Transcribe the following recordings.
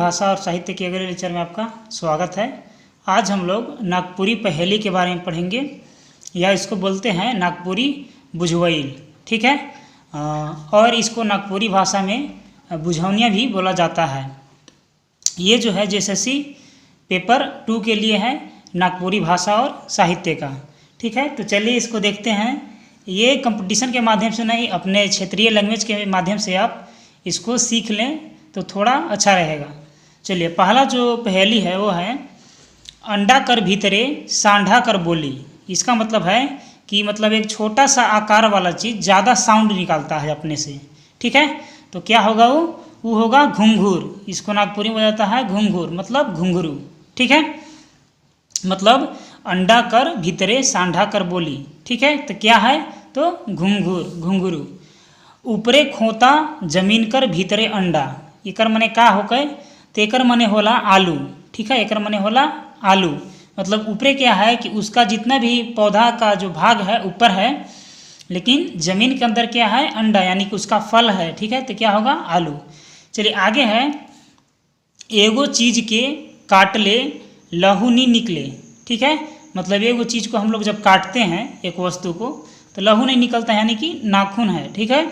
भाषा और साहित्य के अगले लेक्चर में आपका स्वागत है। आज हम लोग नागपुरी पहेली के बारे में पढ़ेंगे, या इसको बोलते हैं नागपुरी बुझवैल। ठीक है, और इसको नागपुरी भाषा में बुझौनिया भी बोला जाता है। ये जो है JSSC पेपर 2 के लिए है, नागपुरी भाषा और साहित्य का। ठीक है, तो चलिए इसको देखते हैं। ये कंपटीशन के माध्यम से नहीं, अपने क्षेत्रीय लैंग्वेज के माध्यम से आप इसको सीख लें तो थोड़ा अच्छा रहेगा। चलिए, पहला जो पहेली है वो है अंडा कर भीतरे सांढा कर बोली। इसका मतलब है कि एक छोटा सा आकार वाला चीज़ ज़्यादा साउंड निकालता है अपने से। ठीक है, तो क्या होगा वो होगा घुंघूर। इसको नागपुरी में बोला जाता है घुंघूर, मतलब घुंघरू। ठीक है, मतलब अंडा कर भीतरे सांढा कर बोली। ठीक है, तो क्या है, तो घुंघूर, घुंघरू। ऊपरे खोता जमीन कर भीतरे अंडा। एकर मने का हो गए, तो एकर मने होला आलू। ठीक है, एकर मने होला आलू। मतलब ऊपरे क्या है कि उसका जितना भी पौधा का जो भाग है ऊपर है, लेकिन जमीन के अंदर क्या है, अंडा, यानी कि उसका फल है। ठीक है, तो क्या होगा, आलू। चलिए आगे है एगो चीज के काट ले लहू नहीं निकले। ठीक है, मतलब एगो चीज़ को हम लोग जब काटते हैं एक वस्तु को तो लहू नहीं निकलता है, यानी कि नाखून है। ठीक है,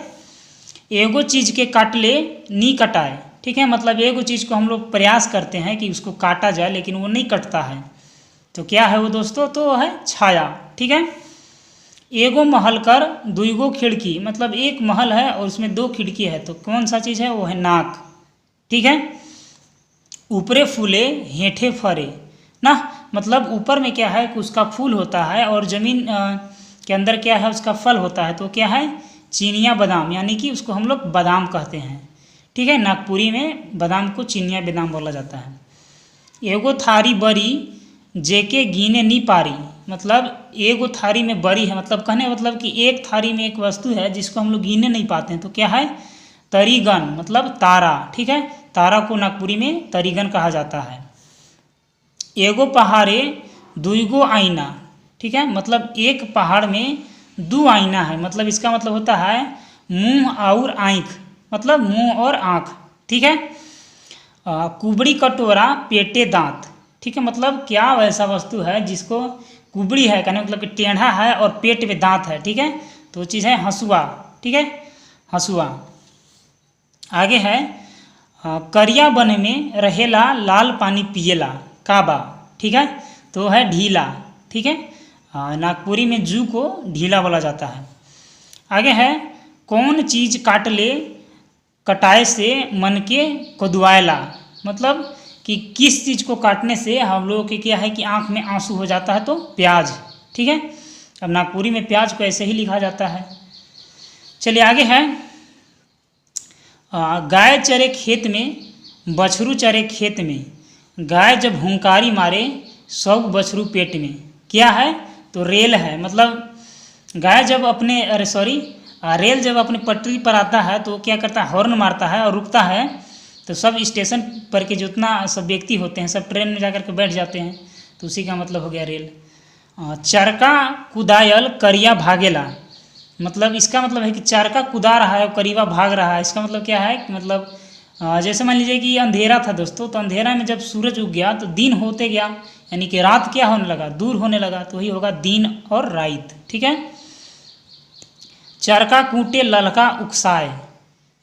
एगो चीज़ के काट ले नी कटाए। ठीक है, मतलब एगो चीज़ को हम लोग प्रयास करते हैं कि उसको काटा जाए, लेकिन वो नहीं कटता है। तो क्या है वो दोस्तों, तो है छाया। ठीक है, एगो महल कर दुईगो खिड़की, मतलब एक महल है और उसमें 2 खिड़की है, तो कौन सा चीज़ है, वो है नाक। ठीक है, ऊपरे फूले हेठे फरे ना, मतलब ऊपर में क्या है कि उसका फूल होता है और ज़मीन के अंदर क्या है, उसका फल होता है। तो क्या है, चीनिया बादाम, यानी कि उसको हम लोग बादाम कहते हैं। ठीक है, नागपुरी में बादाम को चीनिया बादाम बोला जाता है। एगो थारी बरी जेके गिने नी पारी, मतलब एगो थारी में बरी है, मतलब कहने मतलब कि एक थारी में एक वस्तु है जिसको हम लोग गिने नहीं पाते हैं। तो क्या है, तरीगन, मतलब तारा। ठीक है, तारा को नागपुरी में तरीगन कहा जाता है। एगो पहाड़े दुईगो आईना। ठीक है, मतलब एक पहाड़ में 2 आईना है, मतलब इसका मतलब होता है मुंह और आँख, मतलब मुंह और आँख। ठीक है, कुबड़ी कटोरा पेटे दांत। ठीक है, मतलब क्या वैसा वस्तु है जिसको कुबड़ी है, कहने मतलब कि टेढ़ा है और पेट में दांत है। ठीक है, तो वो चीज़ है हंसुआ। ठीक है, हंसुआ। आगे है करिया बन में रहेला लाल पानी पिएला काबा। ठीक है, तो है ढीला। ठीक है, नागपुरी में जू को ढीला बोला जाता है। आगे है कौन चीज़ काट ले कटाए से मन के कदुआला, मतलब कि किस चीज़ को काटने से हम लोगों के क्या है कि आँख में आंसू हो जाता है, तो प्याज। ठीक है, अब नागपुरी में प्याज को ऐसे ही लिखा जाता है। चलिए आगे है गाय चरे खेत में बछरू चरे खेत में, गाय जब हुंकारी मारे 100 बछरू पेट में। क्या है, तो रेल है, मतलब गाय जब अपने रेल जब अपनी पटरी पर आता है तो क्या करता है, हॉर्न मारता है और रुकता है, तो सब स्टेशन पर के जितना सब व्यक्ति होते हैं सब ट्रेन में जाकर के बैठ जाते हैं, तो उसी का मतलब हो गया रेल। चरका कुदायल करिया भागेला, मतलब इसका मतलब है कि चरका कुदा रहा है और करीबा भाग रहा है। इसका मतलब क्या है, मतलब जैसे मान लीजिए कि अंधेरा था दोस्तों, तो अंधेरा में जब सूरज उग गया तो दिन होते गया, यानी कि रात क्या होने लगा, दूर होने लगा, तो वही होगा दिन और रात। ठीक है, चरका कूटे ललका उकसाए।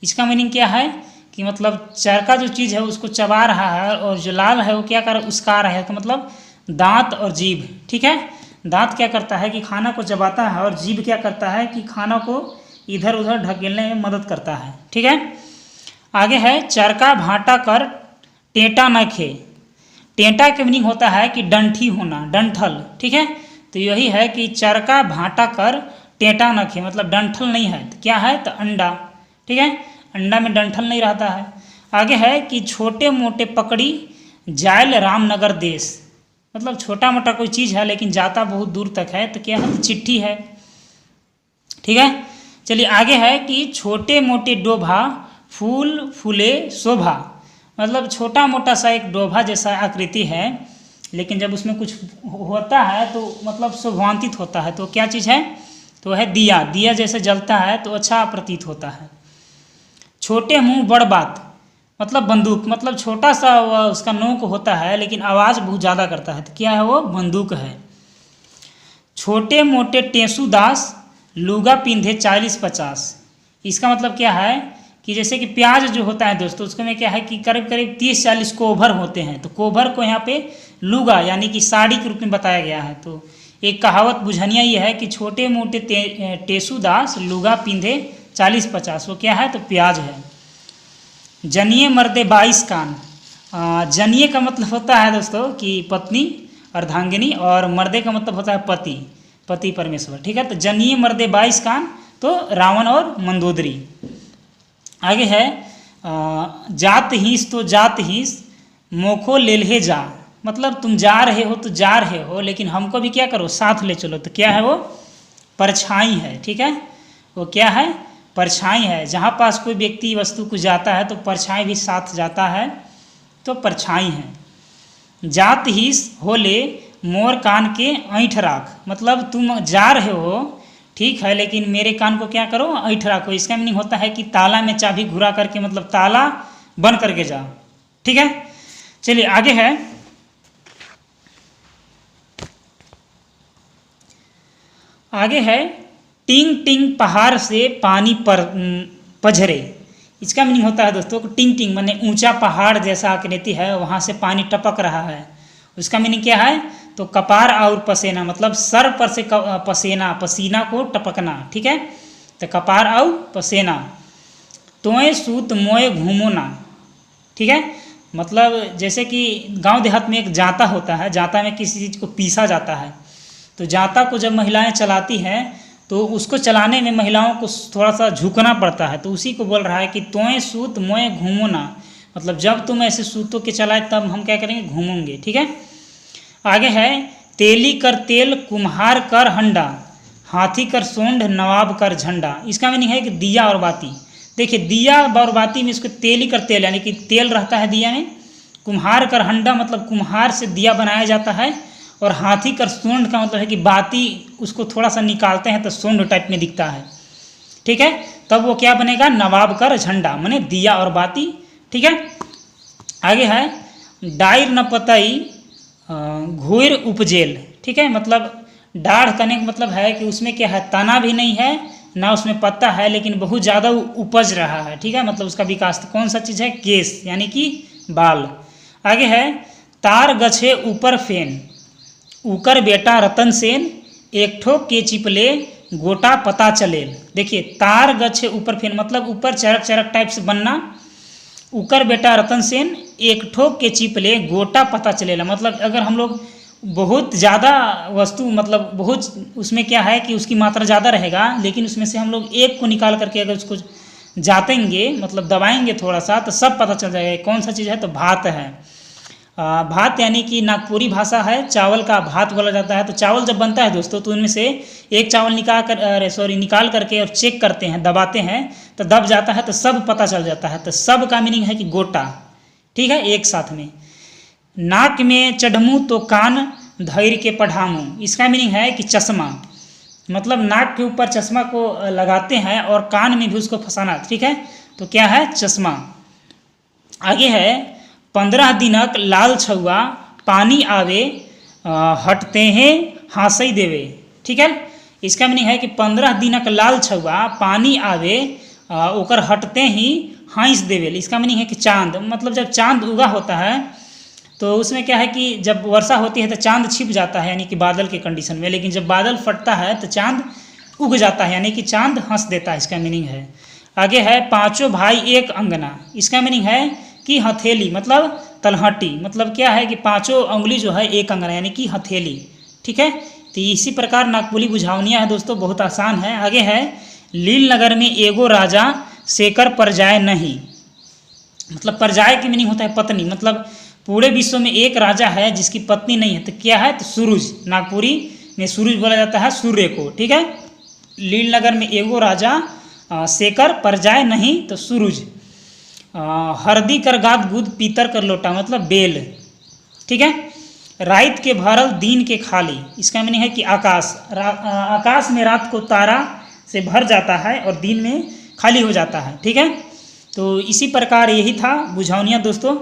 इसका मीनिंग क्या है कि मतलब चरका जो चीज़ है उसको चबा रहा है और जो लाल है वो क्या कर उसका रहा है, तो मतलब दांत और जीभ। ठीक है, दांत क्या करता है कि खाना को चबाता है और जीभ क्या करता है कि खाना को इधर उधर ढकेलने में मदद करता है। ठीक है, आगे है चरका भाटा कर टेंटा न खे। टेंटा के मीनिंग होता है कि डंठी होना, डंठल। ठीक है, तो यही है कि चरका भाटा कर टेंटा न खे, मतलब डंठल नहीं है, तो क्या है, तो अंडा। ठीक है, अंडा में डंठल नहीं रहता है। आगे है कि छोटे मोटे पकड़ी जायल रामनगर देश, मतलब छोटा मोटा कोई चीज़ है लेकिन जाता बहुत दूर तक है, तो क्या है, चिट्ठी है। ठीक है, चलिए आगे है कि छोटे मोटे डोभा फूल फूले शोभा, मतलब छोटा मोटा सा एक डोभा जैसा आकृति है, लेकिन जब उसमें कुछ होता है तो मतलब शोभान्वित होता है। तो क्या चीज़ है, तो है दिया। दिया जैसे जलता है तो अच्छा प्रतीत होता है। छोटे मुंह बड़ बात, मतलब बंदूक, मतलब छोटा सा उसका नोक होता है लेकिन आवाज़ बहुत ज़्यादा करता है, तो क्या है वो? बंदूक है। छोटे मोटे टेसू दास लूगा पिंधे 40-50। इसका मतलब क्या है कि जैसे कि प्याज जो होता है दोस्तों, उसको में क्या है कि करीब करीब 30-40 कोभर होते हैं, तो कोभर को यहाँ पे लूगा यानी कि साड़ी के रूप में बताया गया है। तो एक कहावत बुझनिया ये है कि छोटे मोटे टेसू दास लूगा पिंधे 40-50, वो क्या है? तो प्याज है। जनिए मर्दे 22 कान। जनिए का मतलब होता है दोस्तों कि पत्नी अर्धांगिनी, और मर्दे का मतलब होता है पति, पति परमेश्वर, ठीक है। तो जनिए मर्दे 22 कान, तो रावण और मंदोदरी। आगे है जात हीस तो जात हीस मोखो लेल्हे जा, मतलब तुम जा रहे हो तो जा रहे हो, लेकिन हमको भी क्या करो? साथ ले चलो। तो क्या है वो? परछाई है, ठीक है। वो क्या है? परछाई है। जहाँ पास कोई व्यक्ति वस्तु को जाता है तो परछाई भी साथ जाता है, तो परछाई है। जात हीस होले मोर कान के ऐंठ राख, मतलब तुम जा रहे हो ठीक है, लेकिन मेरे कान को क्या करो? ऐंठ राखो। इसका मीनिंग होता है कि ताला में चाबी घुरा करके, मतलब ताला बंद करके जाओ, ठीक है। चलिए आगे है टिंग टिंग पहाड़ से पानी पर पझरे। इसका मीनिंग होता है दोस्तों कि टिंग टिंग माने ऊंचा पहाड़ जैसा आकृति है, वहाँ से पानी टपक रहा है। उसका मीनिंग क्या है? तो कपार और पसेना, मतलब सर पर से पसीना को टपकना, ठीक है। तो कपार और पसेना। तोए सूत मोए घूमो ना, ठीक है। मतलब जैसे कि गांव देहात में एक जांता होता है, जांता में किसी चीज़ को पीसा जाता है, तो जांता को जब महिलाएं चलाती हैं तो उसको चलाने में महिलाओं को थोड़ा सा झुकना पड़ता है, तो उसी को बोल रहा है कि तोए सूत मोए घूमो ना, मतलब जब तुम ऐसे सूतों के चलाए तब हम क्या करेंगे? घूमेंगे, ठीक है। आगे है तेली कर तेल कुम्हार कर हंडा, हाथी कर सोंड नवाब कर झंडा। इसका मीनिंग है कि दिया और बाती। देखिए दिया और बाती में इसको तेली कर तेल यानी कि तेल रहता है दिया में, कुम्हार कर हंडा मतलब कुम्हार से दिया बनाया जाता है, और हाथी कर सोंड का मतलब है कि बाती उसको थोड़ा सा निकालते हैं तो सोंड टाइप में दिखता है, ठीक है। तब वो क्या बनेगा? नवाब कर झंडा, माने दिया और बाती, ठीक है। आगे है डायर न पतई घुर उपजेल, ठीक है। मतलब डाढ़ करने का मतलब है कि उसमें क्या है? तना भी नहीं है ना उसमें पत्ता है, लेकिन बहुत ज़्यादा उपज रहा है, ठीक है। मतलब उसका विकास। तो कौन सा चीज़ है? केस यानी कि बाल। आगे है तार गछे ऊपर फेन उकर बेटा रतन सेन एक ठो के चिपले गोटा पता चलेल। देखिए तार गछे ऊपर फेन मतलब ऊपर चरक चरक टाइप से बनना, उकर बेटा रतन सेन एक ठो के चिपले गोटा पता चलेला, मतलब अगर हम लोग बहुत ज़्यादा वस्तु, मतलब बहुत उसमें क्या है कि उसकी मात्रा ज़्यादा रहेगा, लेकिन उसमें से हम लोग एक को निकाल करके अगर उसको जातेंगे, मतलब दबाएंगे थोड़ा सा, तो सब पता चल जाएगा कौन सा चीज़ है। तो भात है। भात यानी कि नागपुरी भाषा है, चावल का भात बोला जाता है। तो चावल जब बनता है दोस्तों, तो उनमें से एक चावल निकाल करके और चेक करते हैं, दबाते हैं, तो दब जाता है, तो सब पता चल जाता है। तो सब का मीनिंग है कि गोटा, ठीक है, एक साथ में। नाक में चढ़मू तो कान धैर्य के पढ़ामू, इसका मीनिंग है कि चश्मा, मतलब नाक के ऊपर चश्मा को लगाते हैं और कान में भी उसको फंसाना, ठीक है। तो क्या है? चश्मा। आगे है 15 दिनक लाल छुआ पानी आवे हटते हैं हाँसई देवे, ठीक है। इसका मीनिंग है कि 15 दिनक लाल छुआ पानी आवे ओकर हटते ही हाँस देवे। इसका मीनिंग है कि चांद, मतलब जब चांद उगा होता है तो उसमें क्या है कि जब वर्षा होती है तो चांद छिप जाता है यानी कि बादल के कंडीशन में, लेकिन जब बादल फटता है तो चांद उग जाता है यानी कि चांद हंस देता है, इसका मीनिंग है। आगे है पांचों भाई एक अंगना, इसका मीनिंग है कि हथेली, मतलब तलहटी, मतलब क्या है कि पांचों उंगली जो है एक अंगना यानी कि हथेली, ठीक है। तो इसी प्रकार नागपुरी बुझावनिया है दोस्तों, बहुत आसान है। आगे है लील नगर में एगो राजा शेकर परजाए नहीं, मतलब परजाए की मीनिंग होता है पत्नी, मतलब पूरे विश्व में एक राजा है जिसकी पत्नी नहीं है, तो क्या है? तो सूरज, नागपुरी में सूरज बोला जाता है सूर्य को, ठीक है। लील नगर में एगो राजा शेकर परजाए नहीं, तो सूरज। हरदी कर गाद गुद पीतर कर लोटा, मतलब बेल, ठीक है। रात के भरल दिन के खाली, इसका मीनिंग है कि आकाश, आकाश में रात को तारा से भर जाता है और दिन में खाली हो जाता है, ठीक है। तो इसी प्रकार यही था बुझावनियाँ दोस्तों।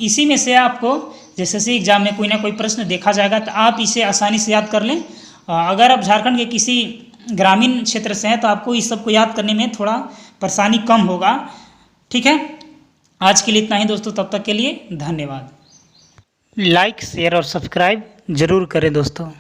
इसी में से आपको जैसे एग्जाम में कोई ना कोई प्रश्न देखा जाएगा तो आप इसे आसानी से याद कर लें। अगर आप झारखंड के किसी ग्रामीण क्षेत्र से हैं तो आपको इस सब को याद करने में थोड़ा परेशानी कम होगा। ठीक है, आज के लिए इतना ही दोस्तों, तब तक के लिए धन्यवाद। लाइक शेयर और सब्सक्राइब जरूर करें दोस्तों।